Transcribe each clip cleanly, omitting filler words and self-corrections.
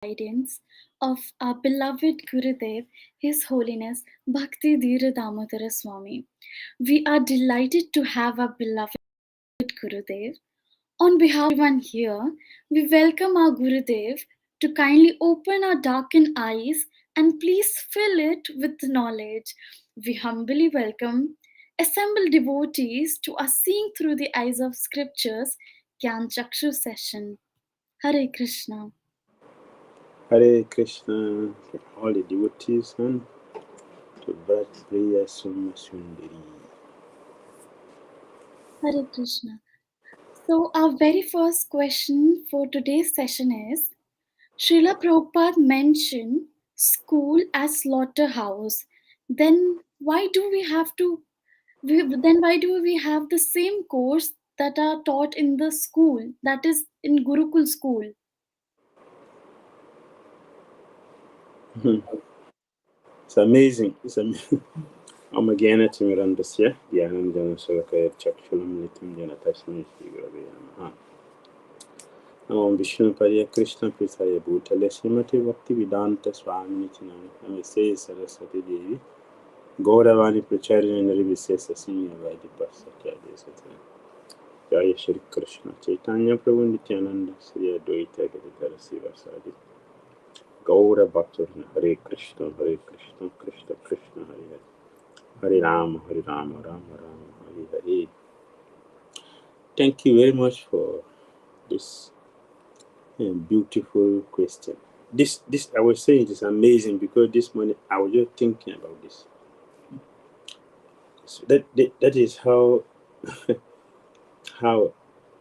guidance of our beloved Gurudev, His Holiness Bhakti Dhira Damodara Swami. We are delighted to have our beloved Gurudev. On behalf of everyone here, we welcome our Gurudev to kindly open our darkened eyes and please fill it with knowledge. We humbly welcome assembled devotees to our seeing through the eyes of scriptures Gyan chakshu session. Hare Krishna. Hare Krishna to all the devotees and to Bharat Priya Summa Sundari. Hare Krishna. So, our very first question for today's session is Srila Prabhupada mentioned school as slaughterhouse. Then why do we have to? Then why do we have the same course that are taught in the school, that is in Gurukul school? It's amazing. It's amazing. Gyan Timirandasya, Gyanam Jana Salakaya Chakshulam Nitam Jana Tasmi Shri Gurave Namaha. Nam Vishnu Pariya Krishna Prithaya Bhutale Srimati Bhakti Vedanta Swami Chinam Namaste Saraswati Devi Gauravani Pracharya Nirvisesa Senior Vaidi Pasakya Desatana Jaya Shri Krishna Chaitanya Prabhu Nityananda Sri Advaita Gadadhara Sivasadi Gaura Bhaktarina Hare Krishna Krishna Krishna Hare Hare Hare Rama Rama Rama Hare Hare. Thank you very much for this beautiful question. This I was saying it is amazing because this morning I was just thinking about this. So that is how how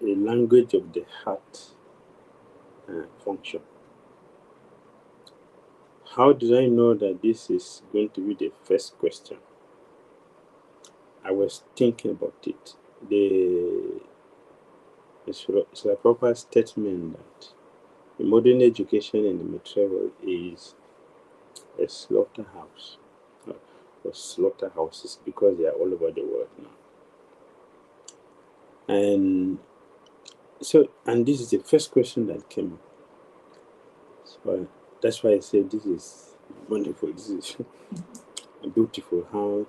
a language of the heart function. How did I know that this is going to be the first question? I was thinking about it. It's a proper statement that the modern education in the material is a slaughterhouse. Or slaughterhouses because they are all over the world now. And this is the first question that came up. So that's why I said this is wonderful. This is beautiful how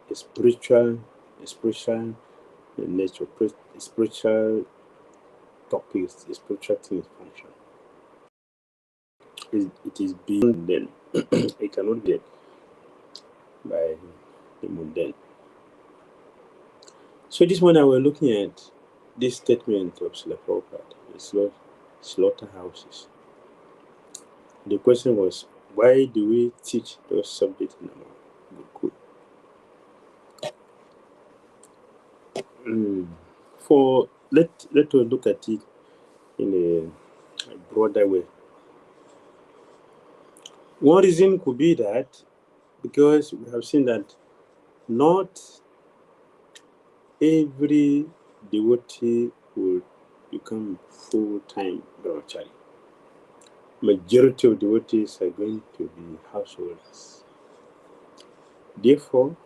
a spiritual nature, spiritual topics, spiritual things function. It is being then. It cannot be by the modern. So this morning we're looking at this statement of Srila Prabhupada, slaughterhouses. The question was, why do we teach those subjects in our Gurukul? Let us look at it in a broader way. One reason could be that because we have seen that not every devotee will become full-time brahmachari. Majority of devotees are going to be householders. Therefore,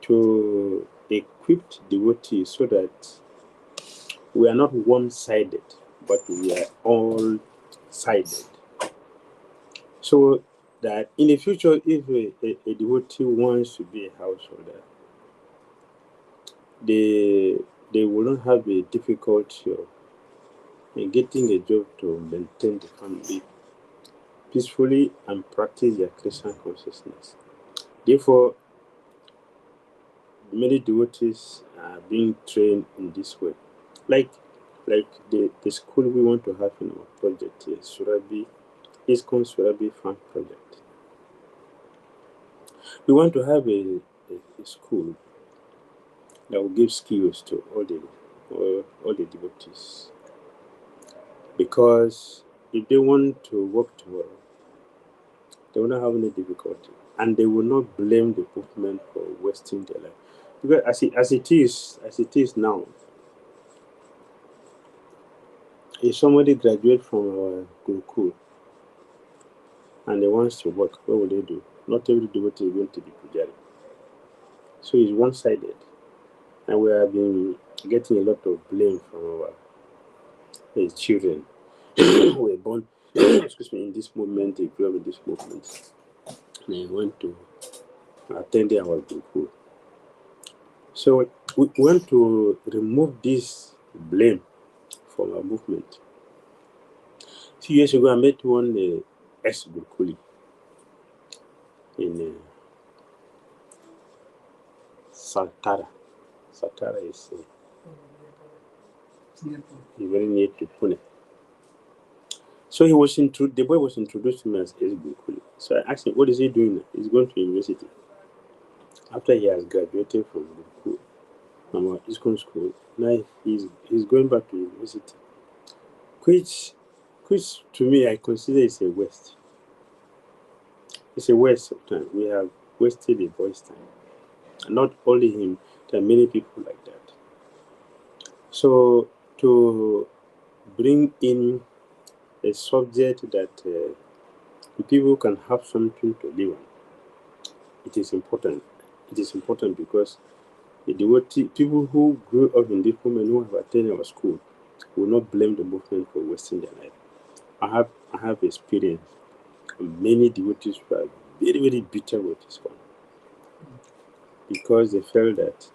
to equip devotees so that we are not one-sided, but we are all-sided. So that in the future, if a devotee wants to be a householder, they will not have a difficulty of getting a job to maintain the family peacefully and practice their Krishna consciousness. Therefore, many devotees are being trained in this way. Like the school we want to have in our project here, ISKCON Surabi Farm Project. We want to have a school that will give skills to all the devotees. Because if they want to work tomorrow, they will not have any difficulty. And they will not blame the movement for wasting their life. Because as it is now, if somebody graduates from our Gurukul and they wants to work, what will they do? Not every devotee is going to be pujari. So it's one-sided. And we have been getting a lot of blame from our his children were born excuse me, in this movement, they grew up in this movement. They went to attend our Gurukul. So we want to remove this blame from our movement. A few years ago, I met one ex-Gurukuli in Satara. Satara is very near to Pune. So the boy was introduced to me as ex-Gurukuli. So I asked him, what is he doing now? He's going to university. After he has graduated from Gurukul, from our ISKCON school, now he's going back to university. Which to me I consider is a waste. It's a waste of time. We have wasted a boy's time. And not only him, there are many people like that. So to bring in a subject that people can have something to live on, it is important. It is important because the devotee, people who grew up in this movement, who have attended our school, will not blame the movement for wasting their life. I have experience many devotees who are very, very bitter with this one because they felt that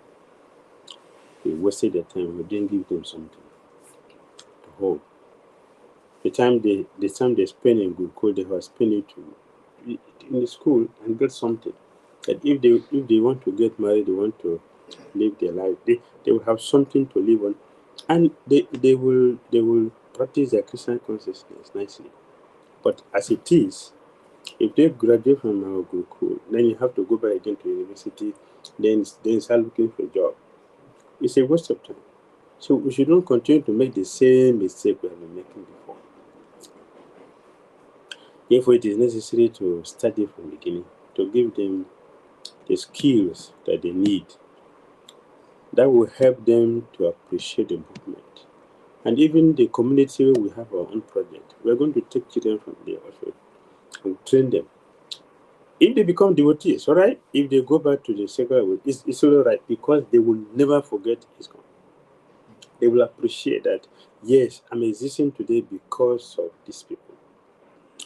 they wasted their time. We didn't give them something to hold. The time they spend in good code, they have spent it in the school and get something. That if they want to get married, they want to live their life, they will have something to live on, and they will practice their Christian consciousness nicely. But as it is, if they graduate from our Gurukul, then you have to go back again to university, then start looking for a job. It's a waste of time. So we shouldn't continue to make the same mistake we have been making before. Therefore, it is necessary to study from the beginning, to give them the skills that they need. That will help them to appreciate the movement. And even the community where we have our own project, we're going to take children from there also and train them. If they become devotees, all right. If they go back to the secular way, it's all right because they will never forget ISKCON. They will appreciate that, yes, I'm existing today because of these people.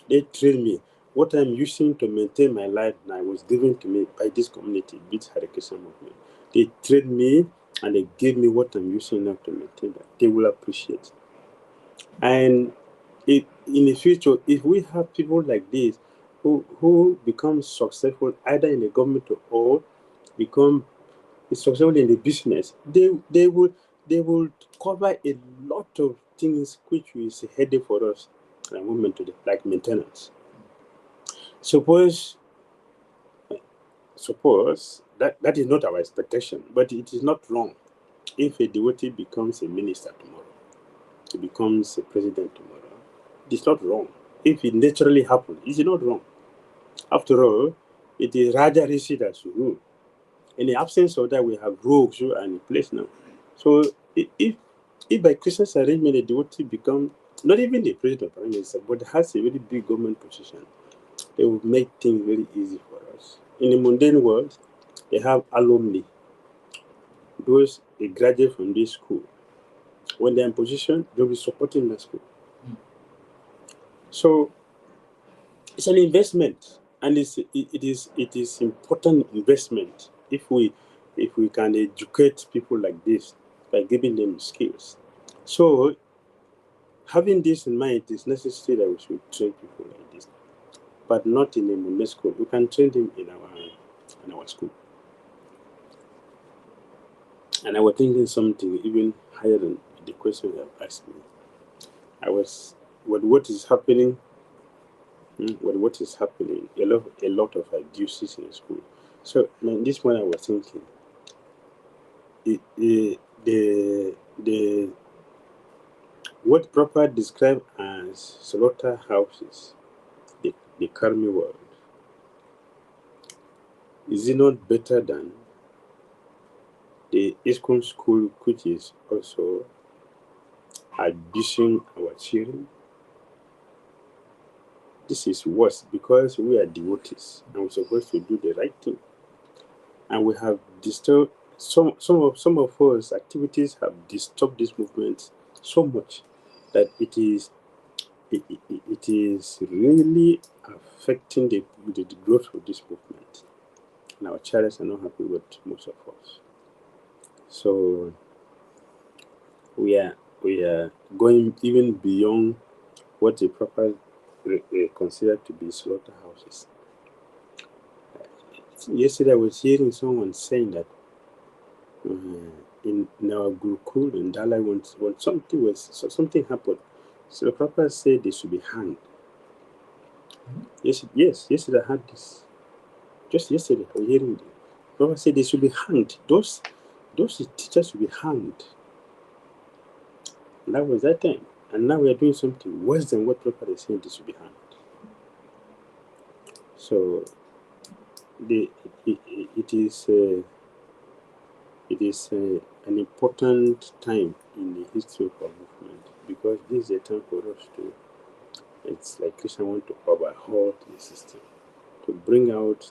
They train me. What I'm using to maintain my life now was given to me by this community, Beats Hare Krishna movement. They trained me and they gave me what I'm using now to maintain that. They will appreciate. And in the future, if we have people like this who become successful either in the government or become successful in the business, they will cover a lot of things which is a headache for us at the moment today, like maintenance. Suppose that is not our expectation, but it is not wrong if a devotee becomes a minister tomorrow, he becomes a president tomorrow. It's not wrong. If it naturally happens, it's not wrong. After all, it is Raja Rishi that should rule. In the absence of that, we have rogues who are in place now. So if by Christian's arrangement a devotee become not even the president or prime minister, but has a very big government position, they will make things very easy for us. In the mundane world, they have alumni, those they graduate from this school. When they're in position, they'll be supporting that school. So it's an investment, and it is important investment if we can educate people like this by giving them skills. So having this in mind, it is necessary that we should train people like this, but not in a Monday school. We can train them in our school. And I was thinking something even higher than the question you have asked me. I was what is happening. What is happening? A lot of abuses in the school. So this one I was thinking, the what proper described as slaughterhouses, the karmi world, is it not better than the ISKCON school, which is also abusing our children? This is worse because we are devotees and we're supposed to do the right thing. And we have disturbed some of us activities have disturbed this movement so much. that it is really affecting the growth of this movement. And our charities are not happy with most of us. So we are going even beyond what the proper considered to be slaughterhouses. Yesterday I was hearing someone saying that in our Gurukul in Dalai when something happened, so the Prabhupada said they should be hanged. Yes, yesterday I had this. Just yesterday I was hearing it. Prabhupada said they should be hanged. Those teachers should be hanged. And that was that time. And now we are doing something worse than what Prabhupada is saying they should be hanged. So it is an important time in the history of our movement, because this is a time for us to, it's like Krishna want to overhaul the system, to bring out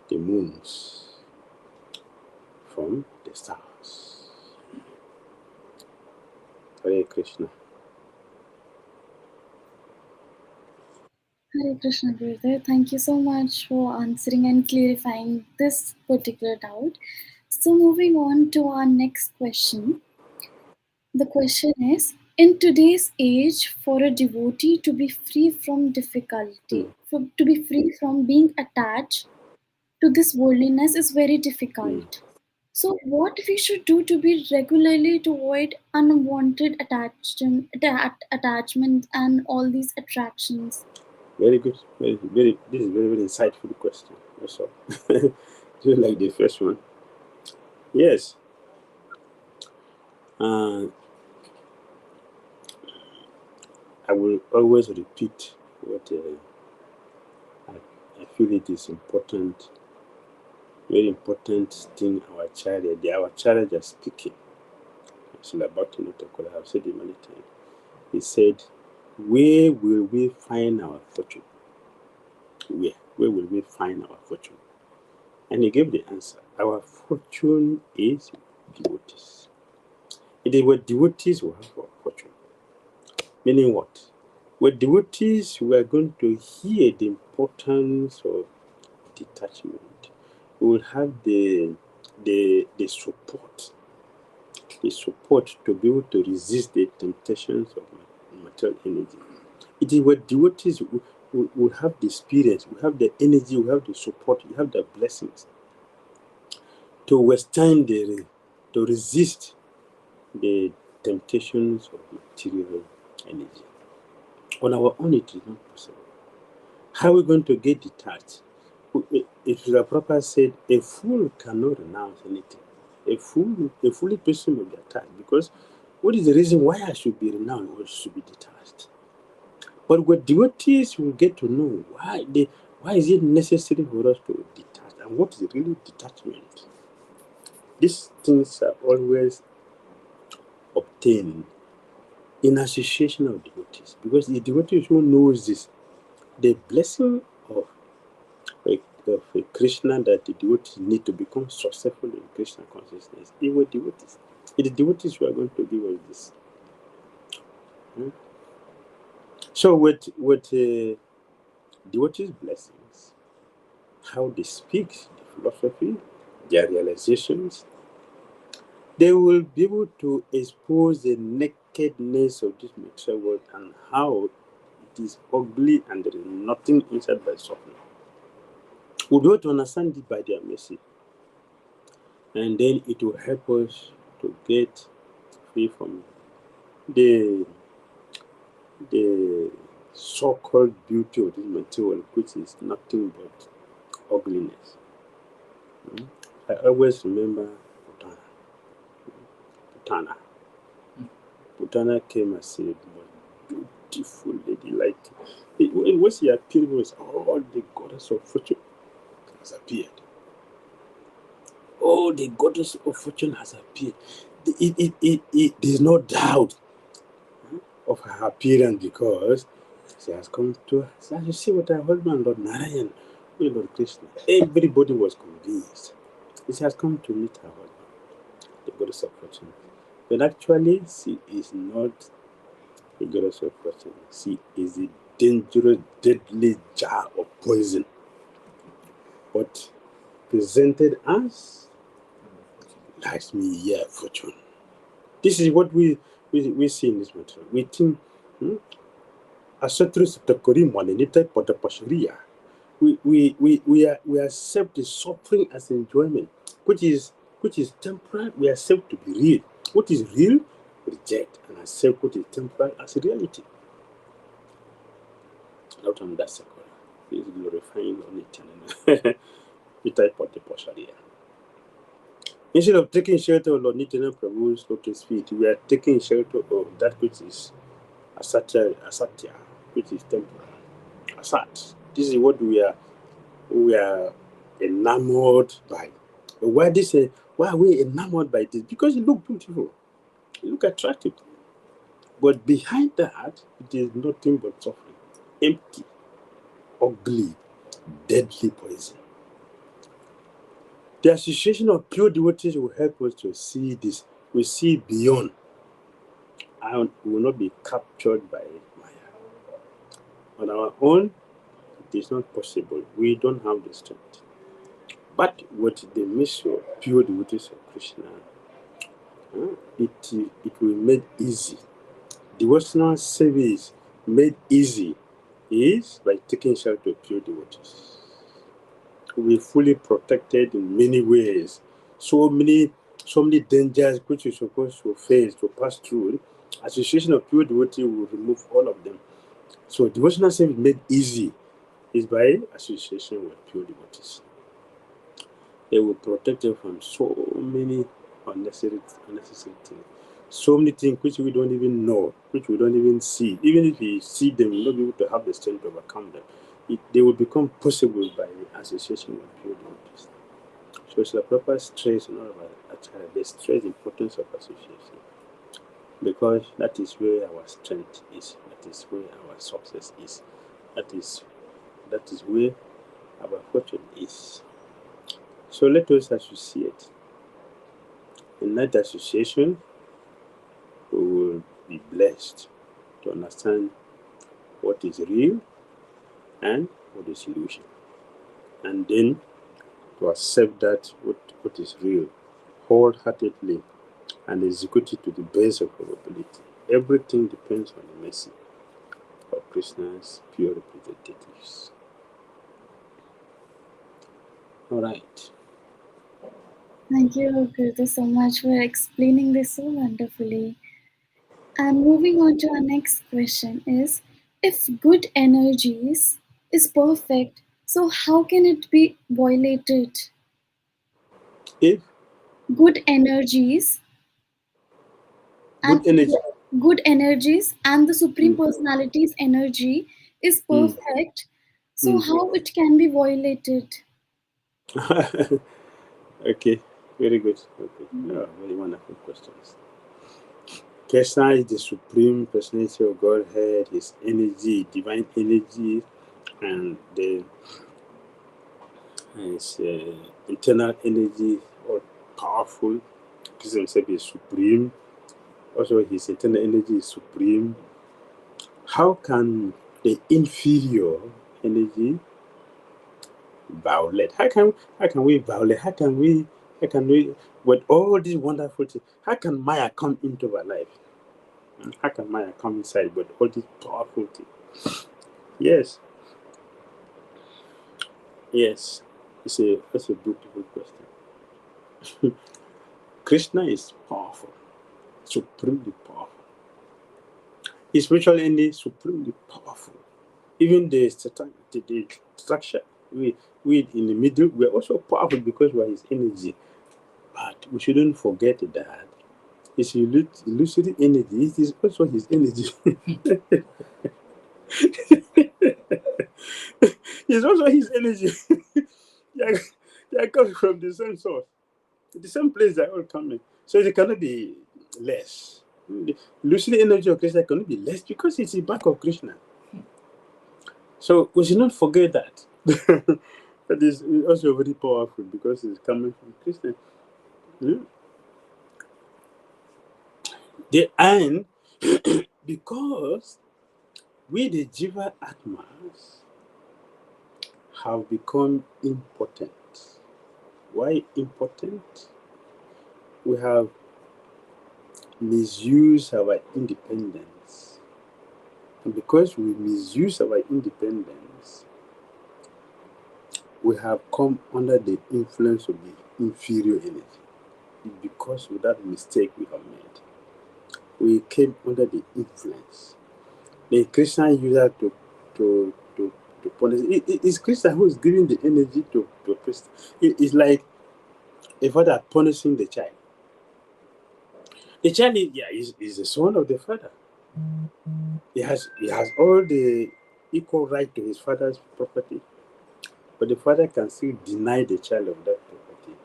the moons from the stars. Hare Krishna. Hare Krishna Gurudev. Thank you so much for answering and clarifying this particular doubt. So, moving on to our next question. The question is, in today's age, for a devotee to be free from difficulty, to be free from being attached to this worldliness is very difficult. So, what we should do to be regularly to avoid unwanted attachment and all these attractions? Very good. Very, this is very, very insightful question. That's all. Just like the first one. Yes. I will always repeat what I feel it is important, very important thing our child are speaking. Actually, about Tinotokola, I've said it many times. He said, where will we find our fortune? Where will we find our fortune? And he gave the answer. Our fortune is devotees. If they were devotees, we have our fortune. Meaning what? With devotees, we are going to hear the importance of detachment. We will have the support to be able to resist the temptations of material energy. It is with devotees we have the experience, we have the energy, we have the support, we have the blessings to withstand to resist the temptations of material energy. On our own, it is not possible. How are we going to get detached? If the Prabhupada said, a fool cannot renounce anything. A foolish person will be attached, because what is the reason why I should be renounced or should be detached? But with devotees, we get to know why is it necessary for us to detach, and what is really detachment. These things are always obtained in association of devotees, because the devotees who knows this, the blessing of a Krishna, that the devotees need to become successful in Krishna consciousness. They were devotees. It is devotees who are going to give us this. So with devotees' blessings, how they speak, the philosophy, their realizations, they will be able to expose the nakedness of this material world and how it is ugly and there is nothing inside but suffering. We'll be able to understand it by their mercy. And then it will help us to get free from the so-called beauty of this material, which is nothing but ugliness. I always remember Putana came as a beautiful lady. Like when she appeared, it was all the goddess of fortune has appeared. Oh, the goddess of fortune has appeared. There's no doubt of her appearance, because she has come to us. As you see what her husband, Lord Narayan, Lord Krishna, everybody was convinced. She has come to meet her husband, the goddess of fortune. But actually, she is not the goddess of fortune. She is a dangerous, deadly jar of poison, but presented as Lakshmi, yeah, fortune. This is what we see in this material. We think asatru sutakori manenita potapashuria. We accept the suffering as enjoyment, which is temporal. We accept to be real. What is real, reject and accept what is temporal as reality. Not on that second. Is glorifying on it. Ita potapashuria. Instead of taking shelter of Lord Nityananda Prabhu's lotus feet, we are taking shelter of that which is asatya, which is temporal. Asat. This is what we are enamored by. But why are we enamored by this? Because it looks beautiful, it looks attractive. But behind that, it is nothing but suffering, empty, ugly, deadly poison. The association of pure devotees will help us to see this. We see beyond. And we will not be captured by Maya. On our own, it is not possible. We don't have the strength. But what the mission of pure devotees of Krishna, it will make easy. Devotional service made easy is by taking shelter of pure devotees. We fully protected in many ways. So many dangers which you're supposed to face, to pass through. Association of pure devotees will remove all of them. So devotional service made easy is by association with pure devotees. They will protect you from so many unnecessary things. So many things which we don't even know, which we don't even see. Even if we see them, we'll not be able to have the strength to overcome them. They will become possible by association with pure devotees. So it's a proper stress on all of us. They stress the importance of association. Because that is where our strength is. That is where our success is. That is where our fortune is. So let us associate. In that association, we will be blessed to understand what is real and what is illusion. And then to accept that what is real wholeheartedly and execute it to the best of our ability. Everything depends on the mercy of Krishna's pure representatives. All right. Thank you, Gurudev, so much for explaining this so wonderfully. And moving on to our next question is, if good energies is perfect, so how can it be violated? If Good energies and good energy, good energies and the Supreme mm, Personality's energy is mm, perfect, so mm. how it can be violated? Okay, very good. Okay, yeah, very wonderful questions. Krishna is the supreme personality of Godhead, his energy, divine energy, and his internal energy, all powerful. Krishna himself is supreme. Also, his internal energy is supreme. How can the inferior energy violate? How can we violate? How can we with all these wonderful things? How can Maya come into our life? How can Maya come inside with all these powerful things? Yes, yes. That's a beautiful question. Krishna is powerful, supremely powerful. His spiritual energy is supremely powerful. Even the structure, we in the middle, we're also powerful because we're his energy. But we shouldn't forget that his illusory energy is also his energy. It's also his energy. they are coming from the same source, the same place they're all coming. So it cannot be less. The lucid energy of Krishna cannot be less because it's the back of Krishna. So we should not forget that. That is also very powerful because it's coming from Krishna. Hmm? The and Because we, the Jiva Atmas, have become impotent. Why impotent? We have misused our independence. And because we misuse our independence, we have come under the influence of the inferior energy. Because of that mistake we have made, we came under the influence. The Krishna used that to punish. It's Krishna who is giving the energy to Krishna. It's like a father punishing the child. The child is the son of the father. He has all the equal right to his father's property, but the father can still deny the child of that property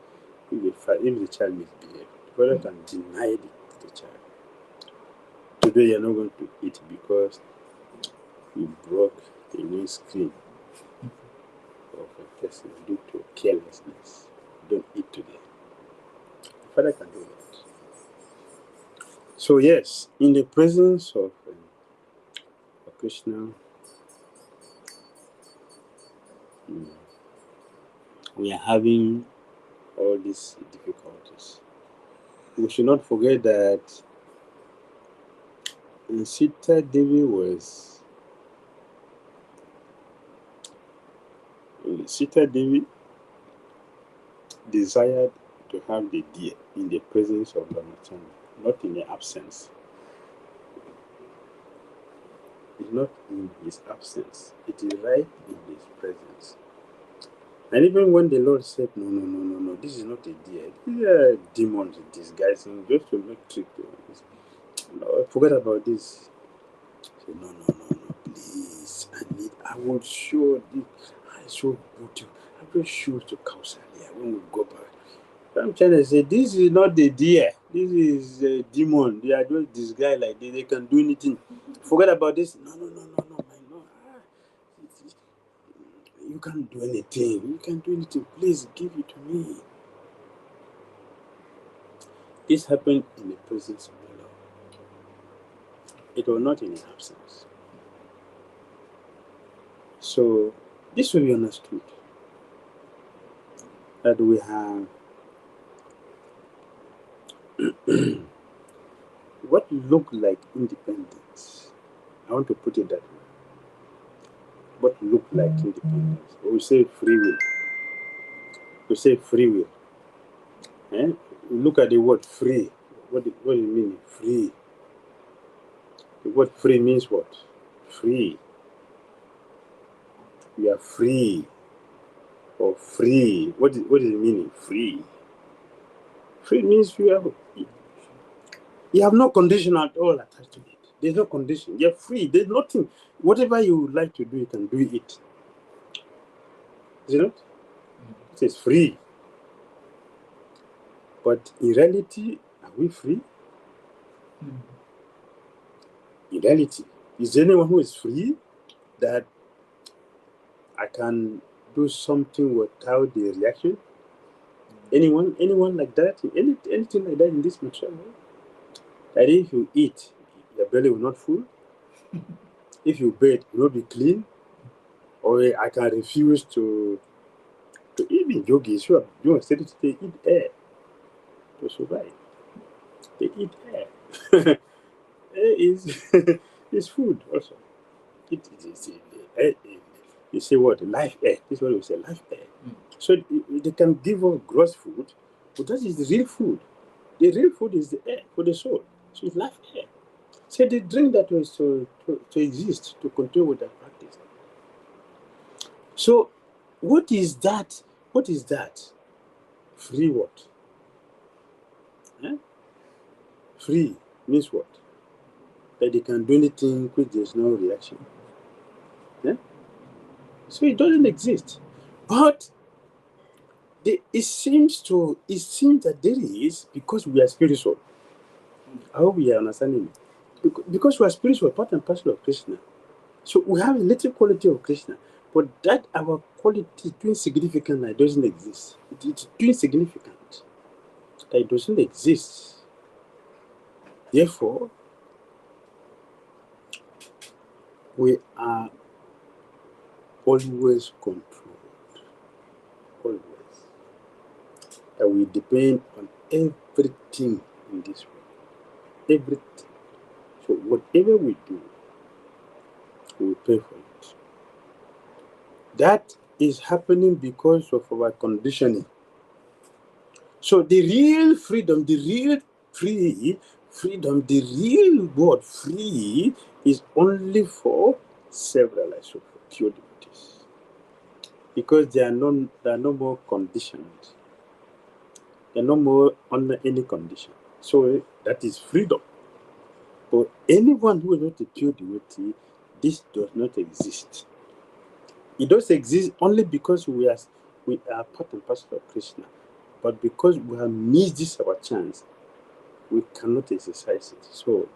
if the child misbehaves. The father can deny the child. Today you're not going to eat because you broke a new screen of a person due to carelessness. Don't eat today. The father can do that. So yes, in the presence of Krishna, we are having all these difficulties. We should not forget that Sita Devi desired to have the deer in the presence of Ramachandra, not in the absence. It's not in his absence. It is right in his presence. And even when the Lord said, no, this is not a deer. These are demons disguising just to make trick. No, forget about this. He said, no, please. I will show this. I show beauty. I will show to Kausalya when we go back. I'm trying to say, this is not the deer. This is a demon. They are just disguised like this. They can do anything. Forget about this. No, my Lord. You can't do anything. You can't do anything. Please give it to me. This happened in the presence of the Lord. It was not in his absence. So this will be understood that we have what looked like independence. I want to put it that way. What looked like independence. We say free will. We say free will. Eh? Look at the word free. What do you mean free? The word free means what? Free. You are free. Or free. What is the meaning? Free. Free means you have no condition at all attached to it. There's no condition. You're free. There's nothing. Whatever you would like to do, you can do it. Is it not? It says free. But in reality, are we free? In reality, is there anyone who is free that I can do something without the reaction? Anyone like that? Anything like that in this material world? That if you eat, your belly will not full. If you bathe, you will not be clean. Or I can refuse to even yogis who are doing study, they eat air to survive. They eat air. Air is food also. You say what? Life air. This is what we say, life air. So they can give us gross food, but that is the real food. The real food is the air for the soul. So it's life air. So they drink that way to exist, to continue with that practice. So what is that? What is that? Free what? Eh? Free means what? That they can do anything which there's no reaction. Yeah? So it doesn't exist. But it seems that there is, because we are spiritual. I hope we are understanding it. Because we are spiritual, part and parcel of Krishna. So we have a little quality of Krishna. But that our quality too insignificant that doesn't exist. It's too insignificant that it doesn't exist. Therefore, we are always controlled, always. And we depend on everything in this world, everything. So whatever we do, we pay for it. That is happening because of our conditioning. So the real freedom, the real freedom, the real word free is only for self-realization, for pure devotees. Because there are no more conditions. They are no more under any condition. So that is freedom. But anyone who is not a pure devotee, this does not exist. It does exist only because we are part and parcel of Krishna. But because we have missed this our chance, we cannot exercise it. So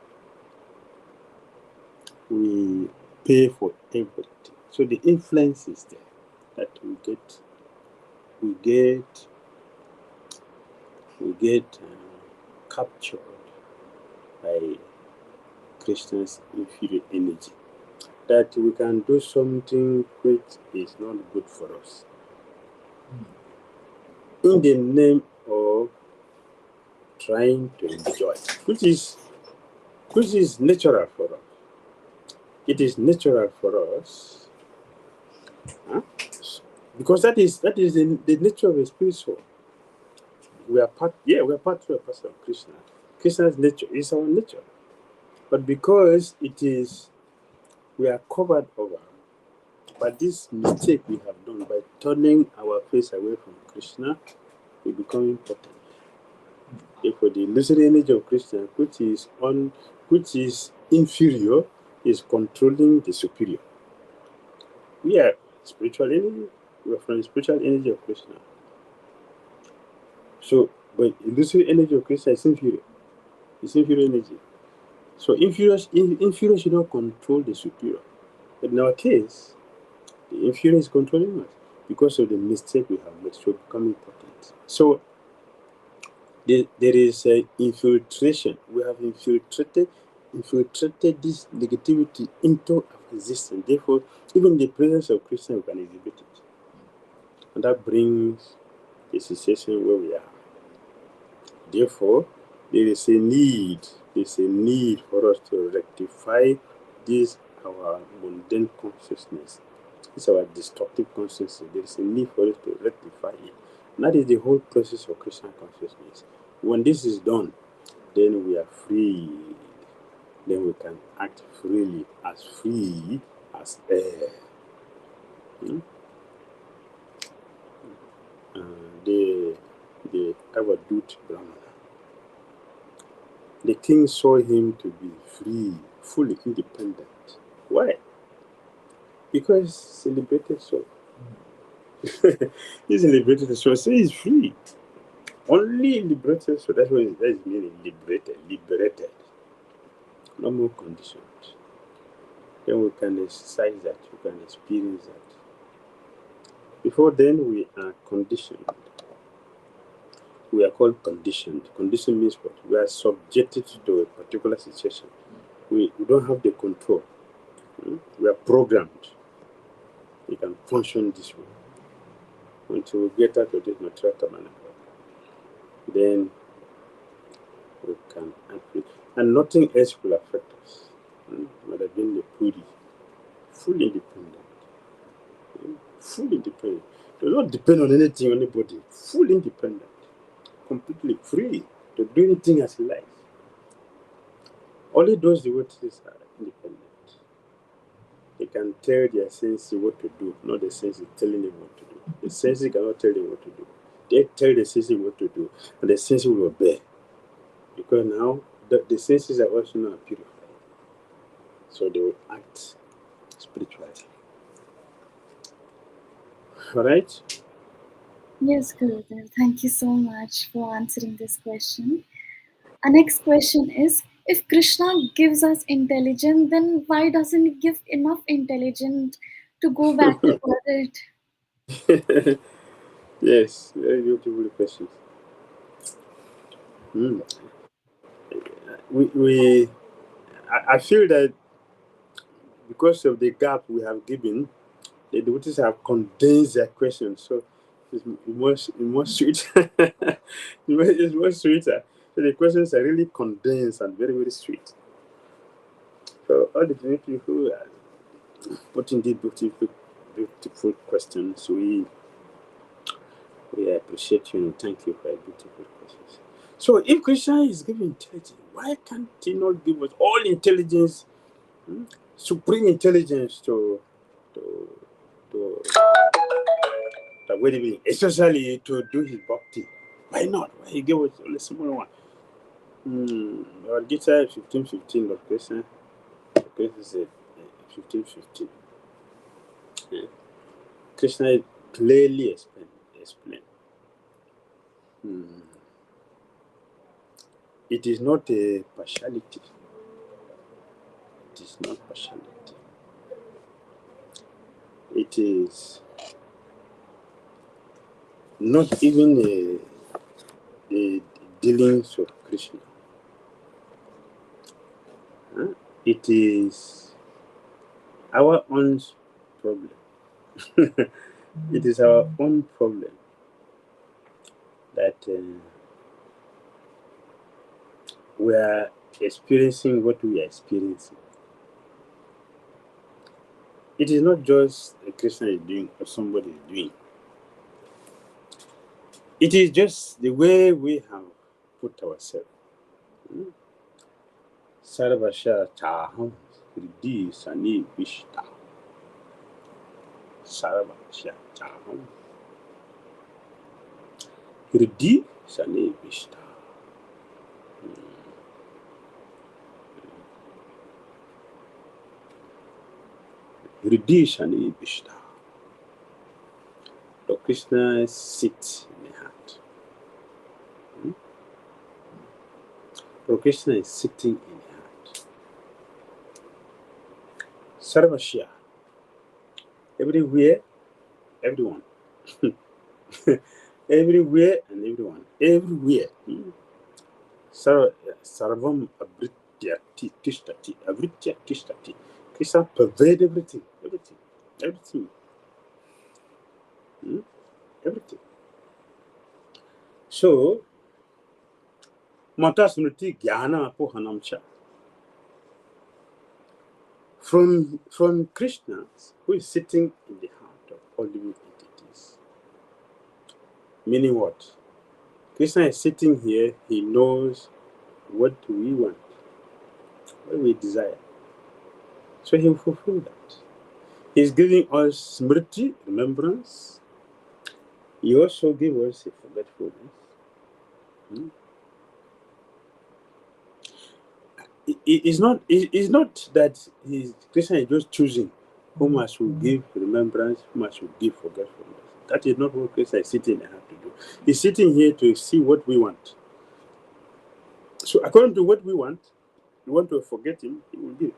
we pay for everything. So the influence is there that we get captured by Krishna's inferior energy. That we can do something which is not good for us in the name of trying to enjoy, which is natural for us. It is natural for us, huh? Because that is the nature of a spirit soul. We are part of a person of Krishna. Krishna's nature is our nature. But because it is we are covered over by this mistake we have done by turning our face away from Krishna, we become important. Therefore, the illusory energy of Krishna, which is inferior, is controlling the superior. We are spiritual energy. We are from the spiritual energy of Krishna. So, but illusory energy of Krishna is inferior. It's inferior energy. So inferior should not control the superior. But in our case, the inferior is controlling us because of the mistake we have made. So become important. So there is infiltration. We have infiltrated this negativity into our existence. Therefore, even the presence of Krishna, we can exhibit it. And that brings the situation where we are. Therefore, there is a need for us to rectify this our mundane consciousness. This our destructive consciousness. There is a need for us to rectify it. And that is the whole process of Christian consciousness. When this is done, then we are free. Then we can act free as air. Hmm? The Avadut Brahmana. The king saw him to be free, fully independent. Why? Because he liberated soul. He's a liberated soul, so he's free. Only liberated soul, that's what that is meaning, liberated. No more conditions. Then we can exercise that, we can experience that. Before then, we are conditioned. We are called conditioned. Condition means what? We are subjected to a particular situation. We don't have the control. We are programmed. We can function this way. Until we get out of this material tabernacle, then we can act. And nothing else will affect us. But again, the puri, fully independent. Fully independent. Do not depend on anything, anybody. Fully independent. Completely free to do anything as he likes. Only those devotees are independent. They can tell their sensei what to do, not the sensei telling them what to do. The sensei cannot tell them what to do. They tell the sensei what to do, and the sensei will obey. Because now the senses are also not purified. So they will act spiritually. Alright? Yes, Gurudev. Thank you so much for answering this question. Our next question is, if Krishna gives us intelligence, then why doesn't he give enough intelligence to go back to world? Yes, very beautiful questions. Mm. I feel that because of the gap we have given, the devotees have condensed their questions, so it's more sweet. It's more sweeter. So the questions are really condensed and very, very sweet. So all the devotees who are putting these beautiful questions, we appreciate you and thank you for your beautiful questions. So if Krishna is giving intelligence, why can't he not give us all intelligence, supreme intelligence to to especially to do his bhakti? Why not? Why he gave us only small one? Our Gita 15:15 of Krishna. Krishna said 15:15. Yeah. Krishna clearly explained. It is not a partiality. It is not partiality. It is not even a dealings of Krishna. It is our own problem. It is our own problem that we are experiencing what we are experiencing. It is not just a Krishna is doing or somebody is doing. It is just the way we have put ourselves. Sarvasha Chaham Hriddhi Sani Vishta. Sarvasha Chaham Hriddhi Sani Vishta. Hriddhi Sani Vishta. So Krishna sits in the heart. So Krishna is sitting in the heart. Sarvasya. Everywhere, everyone. Everywhere and everyone. Everywhere. Sarvam Abritya Tishtati. Abritya Tishtati. Krishna pervades everything. Everything. Everything. Everything. So, Mata Smriti Gyana Apohanamcha. From Krishna, who is sitting in the heart of all living entities. Meaning what? Krishna is sitting here, he knows what we want, what we desire. So he will fulfill that. He is giving us smriti, remembrance. He also gives us a forgetfulness. It's not that Krishna is just choosing whom I should give remembrance, whom I should give forgetfulness. That is not what Krishna is sitting here to do. He's sitting here to see what we want. So according to what we want to forget him, he will give.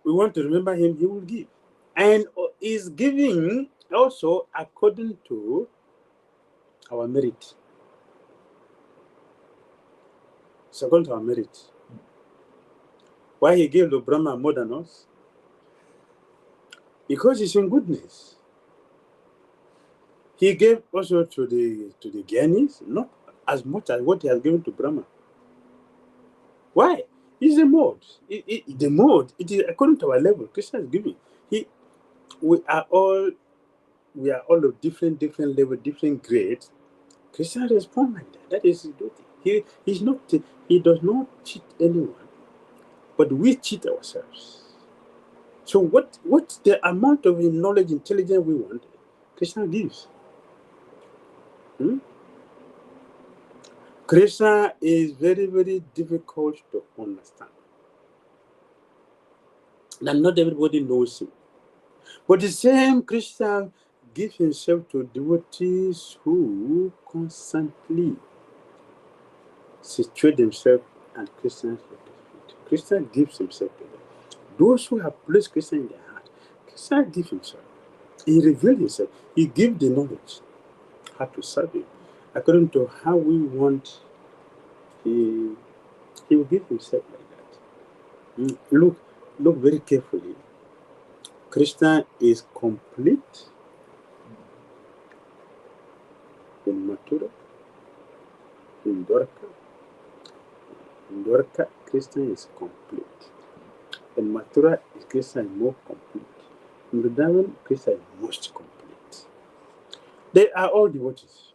We want to remember him, he will give. And is giving also according to our merit. It's according to our merit. Why he gave to Brahma more than us? Because he's in goodness. He gave also to the Gyanis, not as much as what he has given to Brahma. Why? It's a mode. The mode, it is according to our level. Krishna is giving. We are all of different level, different grades. Krishna responds like that. That is his duty. He does not cheat anyone, but we cheat ourselves. So what the amount of knowledge, intelligence we want, Krishna gives. Krishna is very, very difficult to understand. And not everybody knows him. But the same Krishna gives himself to devotees who constantly situate themselves at Krishna's feet. Krishna gives himself to them. Those who have placed Krishna in their heart, Krishna gives himself. He reveals himself. He gives the knowledge how to serve him. According to how we want, he will give himself like that. Look very carefully. Krishna is complete in Mathura, in Dwarka. In Dwarka, Krishna is complete. In Mathura, Krishna is more complete. In Vrindavan, Krishna is most complete. They are all devotees.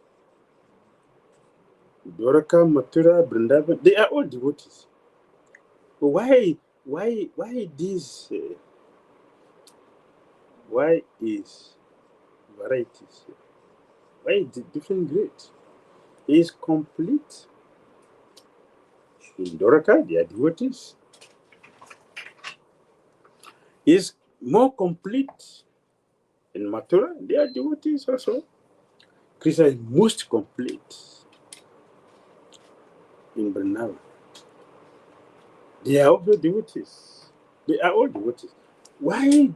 Dwarka, Mathura, Vrindavan, they are all devotees. But why these? Why is varieties? Why is it different grades? He is complete in Dwarka, they are devotees. He is more complete in Mathura, they are devotees also. Krishna is most complete in Vrindavan. They are also devotees. They are all devotees. Why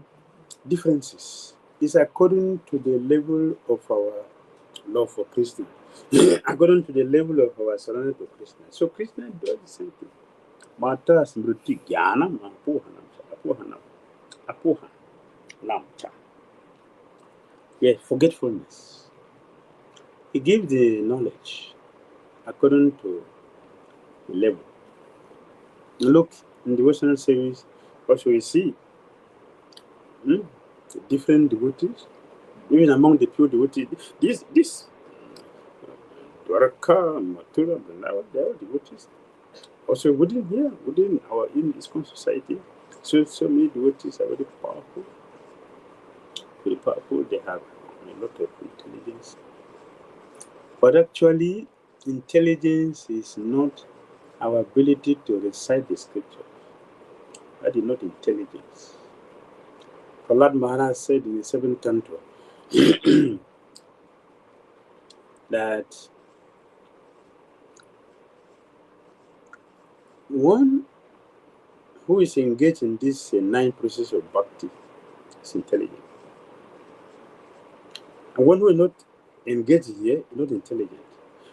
differences? Is according to the level of our love for Krishna, according to the level of our surrender to Krishna. So Krishna does the same thing. Mata smriti jnanam apohanam cha. Yes, forgetfulness. He gives the knowledge according to the level. Look, in devotional service, also we see different devotees, even among the pure devotees. This Dwaraka, Mathura, Vrindavan, they are devotees. Also within our ISKCON society, so many devotees are very powerful. Very powerful. They have a lot of intelligence. But actually, intelligence is not our ability to recite the scripture. That is not intelligence. Prahlad Maharaj said in the 7th canto that one who is engaged in this 9 process of bhakti is intelligent. And one who is not engaged here is not intelligent.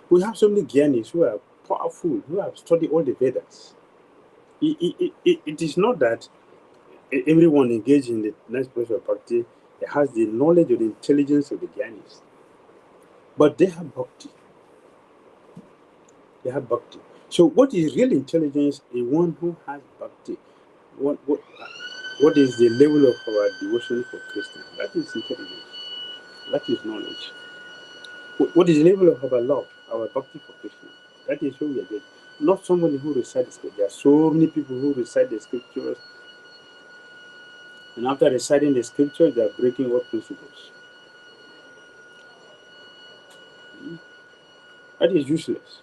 We have so many Gyanis who are powerful, who have studied all the Vedas. It is not that everyone engaged in the 9 process of bhakti has the knowledge or the intelligence of the Gyanis. But they have bhakti. They have bhakti. So what is real intelligence is one who has bhakti. What is the level of our devotion for Krishna? That is intelligence. That is knowledge. What is the level of our love, our bhakti for Krishna? That is who we are getting. Not somebody who recites the scripture. There are so many people who recite the scriptures, and after reciting the scriptures, they are breaking all principles. That is useless.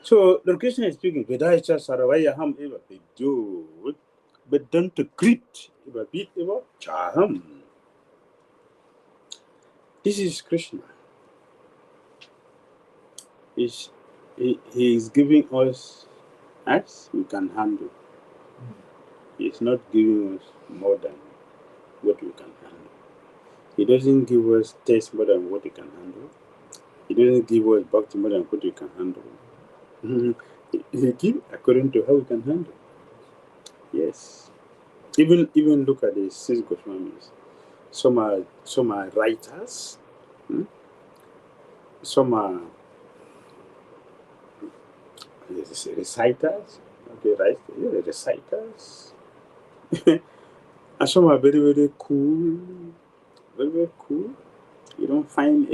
So Lord Krishna is speaking, Vedaicha Saravayaham eva Vidyut, but don't Krit eva Bit eva Chaham. This is Krishna. He is giving us as we can handle. He is not giving us more than what we can handle. He doesn't give us taste more than what we can handle. He doesn't give us bhakti more than what we can handle. He gives according to how we can handle. Yes. Even look at the 6 Goswamis. Some are writers. Some are reciters. Okay, right? Yeah, reciters. And some are very, very cool. Very, very cool. You don't find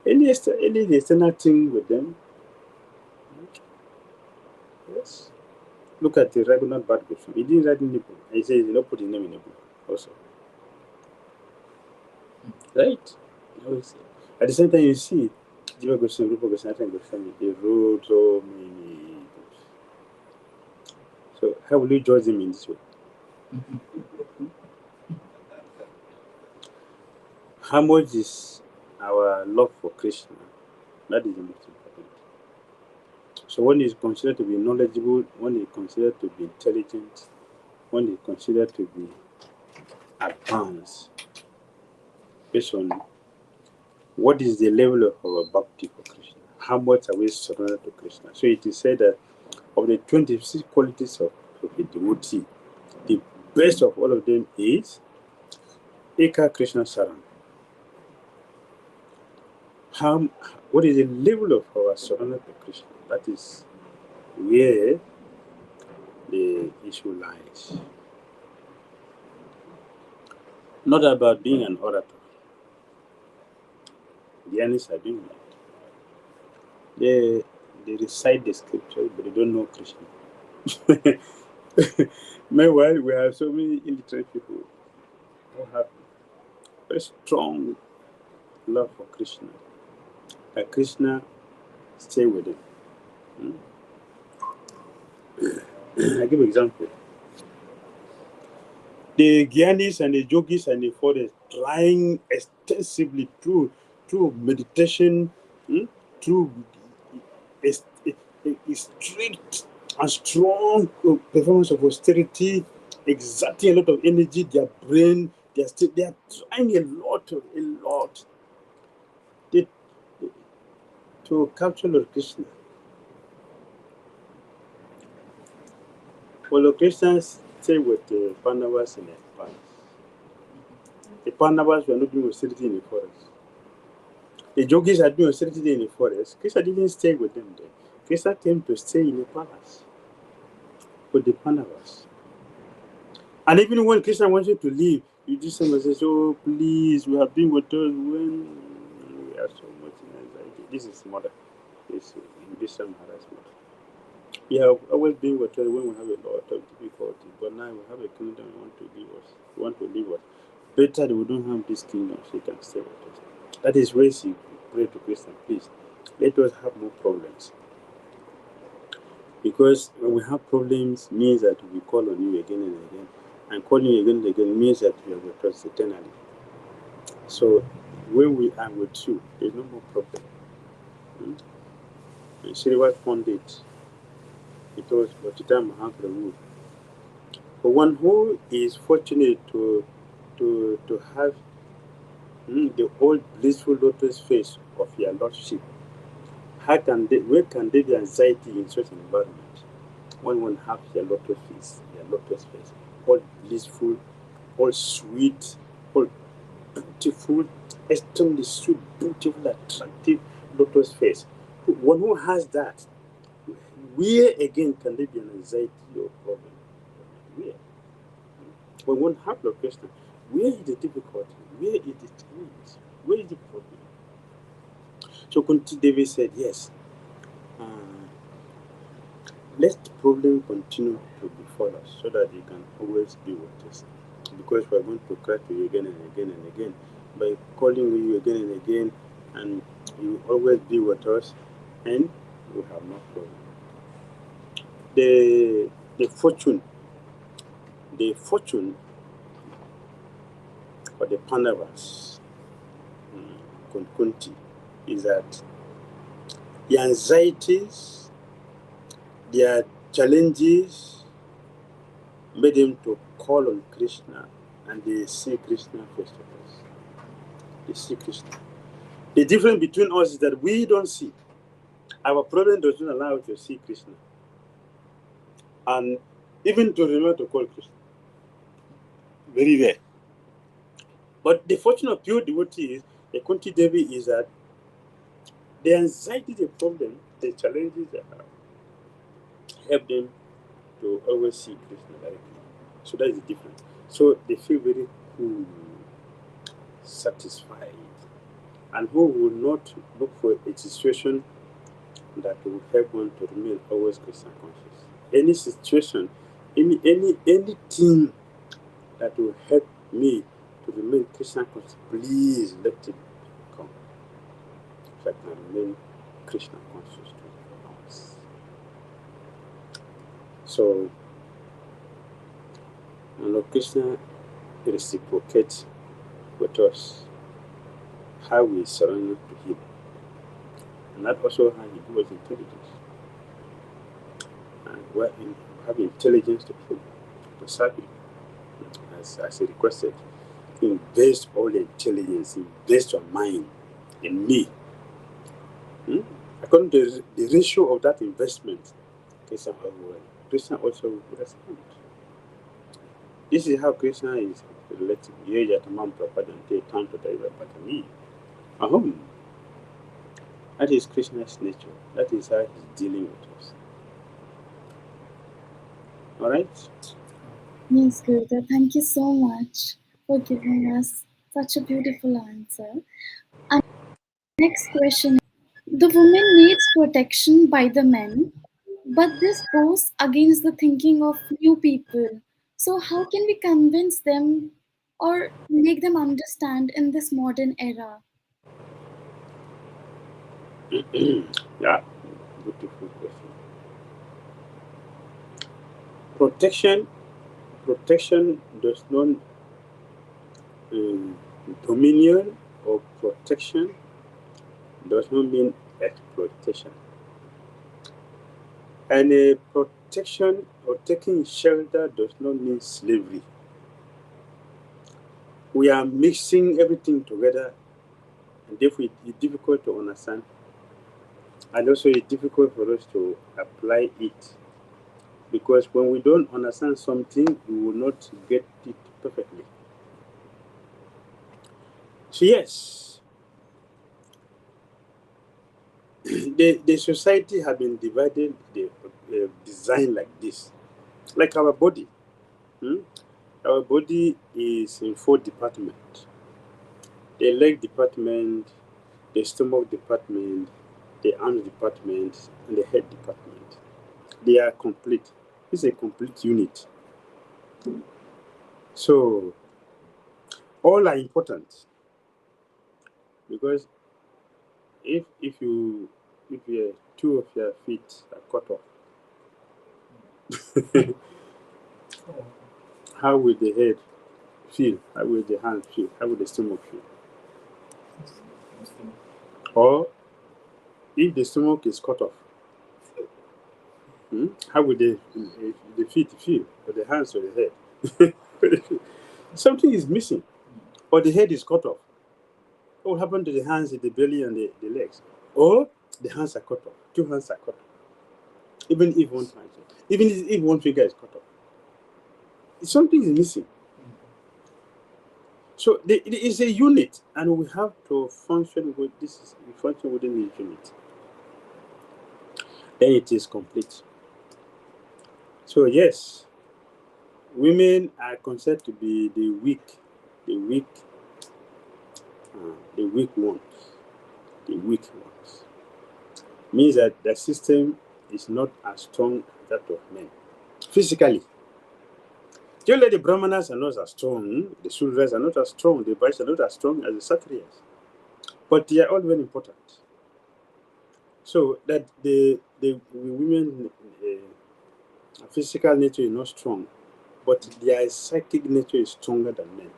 any external thing with them. Yes. Look at the Raghunath Bhatt Goswami. He didn't write in the book. He says he did not put his name in the book also. Right? At the same time, you see, Jiva Goswami, Rupa Goswami, and Goswami, they wrote so many books. So how will you judge them in this way? How much is our love for Krishna? That is the most important. So one is considered to be knowledgeable, one is considered to be intelligent, one is considered to be advanced based on what is the level of our bhakti for Krishna. How much are we surrendered to Krishna? So it is said that of the 26 qualities of of a devotee. The best of all of them is Eka Krishna Saran. What is the level of our surrender to Krishna? That is where the issue lies. Not about being an orator. Gyanis are doing that. They recite the scripture, but they don't know Krishna. Meanwhile, we have so many illiterate people who have very strong love for Krishna. That Krishna stay with them. I give an example. The Gyanis and the yogis and the forest trying extensively through meditation, through a strict and strong performance of austerity, exerting a lot of energy, their brain, they are trying a lot to capture Lord Krishna. Well, Lord Christians stay with the Pandavas in the palace. The Pandavas were not doing austerity in the forest. The yogis are doing austerity in the forest. Krishna didn't stay with them there. Krishna came to stay in the palace with the Pandavas. And even when Krishna wanted to leave, you just someone says, "Oh, please, we have been with us when we are so much in anxiety." This is mother. This is harassment. We have always been with us when we have a lot of difficulty, but now we have a kingdom we want to give us. We want to leave us. Better that we don't have this kingdom so you can stay with us. That is where she prayed to Krishna, please, let us have more problems. Because when we have problems means that we call on you again and again. And calling you again and again means that we are with us eternally. So when we are with you, there's no more problem. And Srivat Pandit, it was Bhattita Mahaprabhu. For one who is fortunate to have the old blissful lotus face of your Lordship, where can there be anxiety in such an environment? When one has your lotus face, all blissful, all sweet, all beautiful, extremely sweet, beautiful, attractive lotus face. One who has that, where again can there be an anxiety or problem? Where? When one has the question, where is the difficulty? Where is the challenge? Where is the problem? So Kunti Devi said, yes, let the problem continue to befall us so that you can always be with us. Because we are going to cry to you again and again and again. By calling you again and again, and you always be with us, and we have no problem. The fortune for the Pandavas, Kunti, is that the anxieties, their challenges made them to call on Krishna, and they see Krishna face to face. They see Krishna. The difference between us is that we don't see. Our problem does not allow us to see Krishna. And even to remember to call Krishna. Very rare. But the fortune of pure devotees, the Kunti Devi, is that the anxiety, the problem, the challenges they have, help them to always see Krishna directly. So that is the difference. So they feel very cool, satisfied, and who will not look for a situation that will help one to remain always Krishna conscious. Any situation, anything that will help me to remain Krishna conscious, please let it come. So I can remain Krishna conscious to us. So, Lord Krishna reciprocates with us how we surrender to Him, and that also how He gives us intelligence. And we have intelligence to serve Him, as He requested. Invest all the intelligence, invest your mind in me. According to the ratio of that investment, Krishna will well. Krishna also will respond. This is how Krishna is relating. Ye yatamam prapadante tanto daiva patami. Ahom. That is Krishna's nature. That is how he's dealing with us. Alright? Yes, Gurudev. Thank you so much for giving us such a beautiful answer. And next question: the woman needs protection by the men, but this goes against the thinking of new people. So, how can we convince them or make them understand in this modern era? Yeah, beautiful question. Protection does not um, dominion or protection does not mean exploitation. And protection or taking shelter does not mean slavery. We are mixing everything together, and therefore it's difficult to understand, and also it's difficult for us to apply it, because when we don't understand something, we will not get it perfectly. So yes, the society has been divided, designed like this, like our body. Hmm? Our body is in 4 departments: the leg department, the stomach department, the arms department, and the head department. They are complete. It's a complete unit. So all are important, because if your 2 of your feet are cut off, how will the head feel? How will the hand feel? How will the stomach feel? Or if the stomach is cut off, how will the feet feel? Or the hands or the head? Something is missing. Or the head is cut off. What will happen to the hands, the belly, and the legs? Or the hands are cut off. 2 hands are cut off. Even if one hand, even if one finger is cut off, something is missing. So it is a unit, and we have to function with this. We function within the unit. Then it is complete. So yes, women are considered to be the the weak, the weak ones. The weak ones means that the system is not as strong as that of men physically. Generally, the Brahmanas are not as strong, the Sudras are not as strong, the Vaishyas are not as strong as the Kshatriyas, but they are all very important. So that the women physical nature is not strong, but their psychic nature is stronger than men.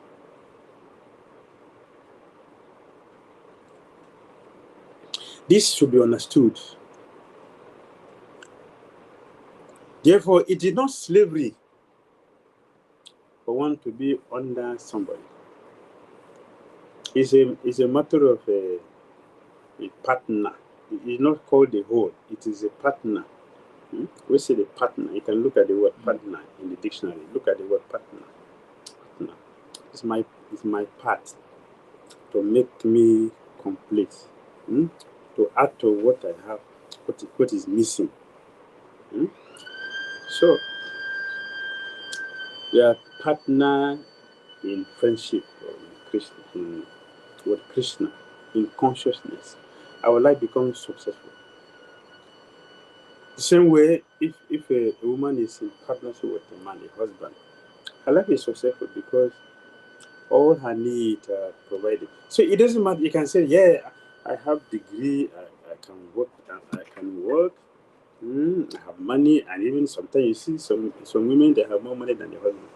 This should be understood. Therefore, it is not slavery for one to be under somebody. It's a matter of a partner. It is not called a whole. It is a partner. We say the partner. You can look at the word partner in the dictionary. Look at the word partner. Partner. It's my part to make me complete. To add to what I have, what is missing. So we are partner in friendship with Krishna, in consciousness. Our life becomes successful. The same way, if a woman is in partnership with a man, a husband, her life is successful because all her needs are provided. So it doesn't matter. You can say, yeah, I have degree, I can work, I have money, and even sometimes you see some women, they have more money than their husband.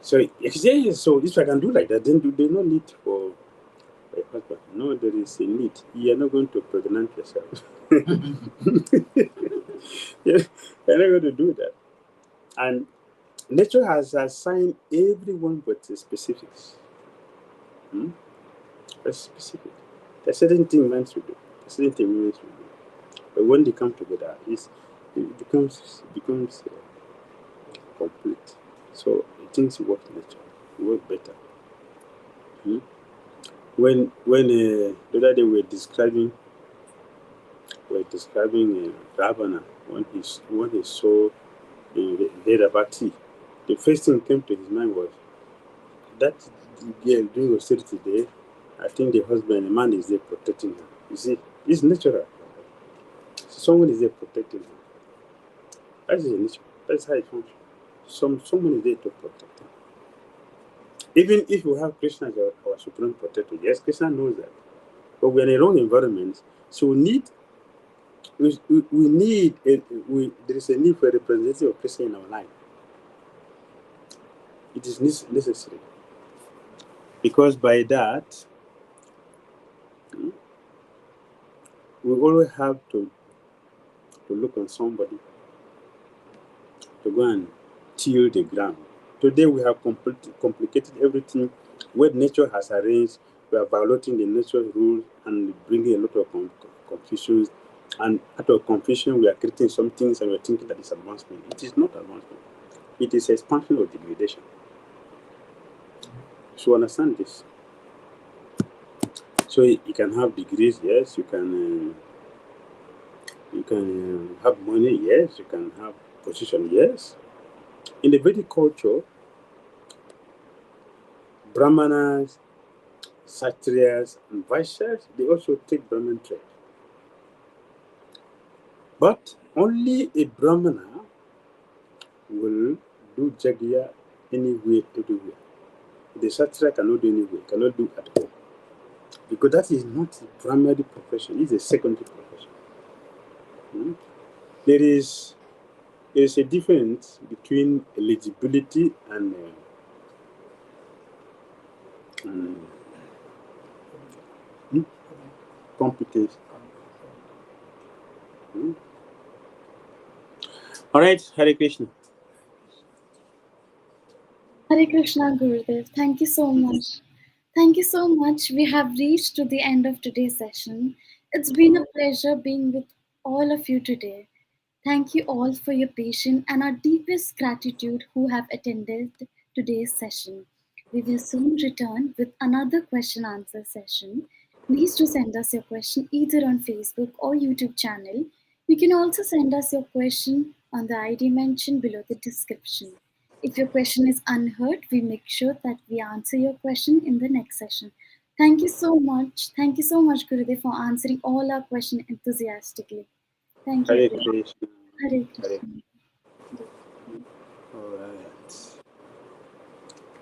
So if I can do like that, then there's no need for a husband. No, there is a need. You are not going to pregnant yourself. You're not going to do that. And nature has assigned everyone with the specifics. That's specific. There's certain thing men should do. There's certain thing women should do. But when they come together, it becomes complete. So things work naturally, work better. Hmm? When the other day we're describing Ravana when he saw Vedavati, the first thing came to his mind was that girl doing austerity there. I think the husband, the man, is there protecting her. You see, it's natural. Someone is there protecting her. That is a nature. That's how it functions. Someone is there to protect her. Even if we have Krishna as our supreme protector, yes, Krishna knows that. But we're in a wrong environment, so we need there is a need for a representative of Krishna in our life. It is necessary because by that we always have to look on somebody to go and till the ground. Today we have complicated everything. What nature has arranged, we are violating the nature rules and bringing a lot of confusions. And out of confusion, we are creating some things and we are thinking that it's advancement. It is not advancement. It is expansion or degradation. So understand this. So you can have degrees, yes. You can have money, yes. You can have position, yes. In the Vedic culture, Brahmanas, Kshatriyas, and Vaishyas, they also take Brahman trade. But only a Brahmana will do Jagya anywhere, everywhere. The Kshatriya cannot do anywhere, cannot do at all. Because that is not a primary profession, it's a secondary profession. Hmm? There is a difference between eligibility and competence. Hmm? All right, Hare Krishna. Hare Krishna Gurudev, thank you so much. Thank you so much. We have reached to the end of today's session. It's been a pleasure being with all of you today. Thank you all for your patience and our deepest gratitude who have attended today's session. We will soon return with another question answer session. Please do send us your question either on Facebook or YouTube channel. You can also send us your question on the ID mentioned below the description. If your question is unheard, we make sure that we answer your question in the next session. Thank you so much. Thank you so much, Gurudev, for answering all our questions enthusiastically. Thank you, Hare everyone. Krishna. Hare Hare. Krishna. Hare All right.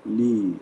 Leave.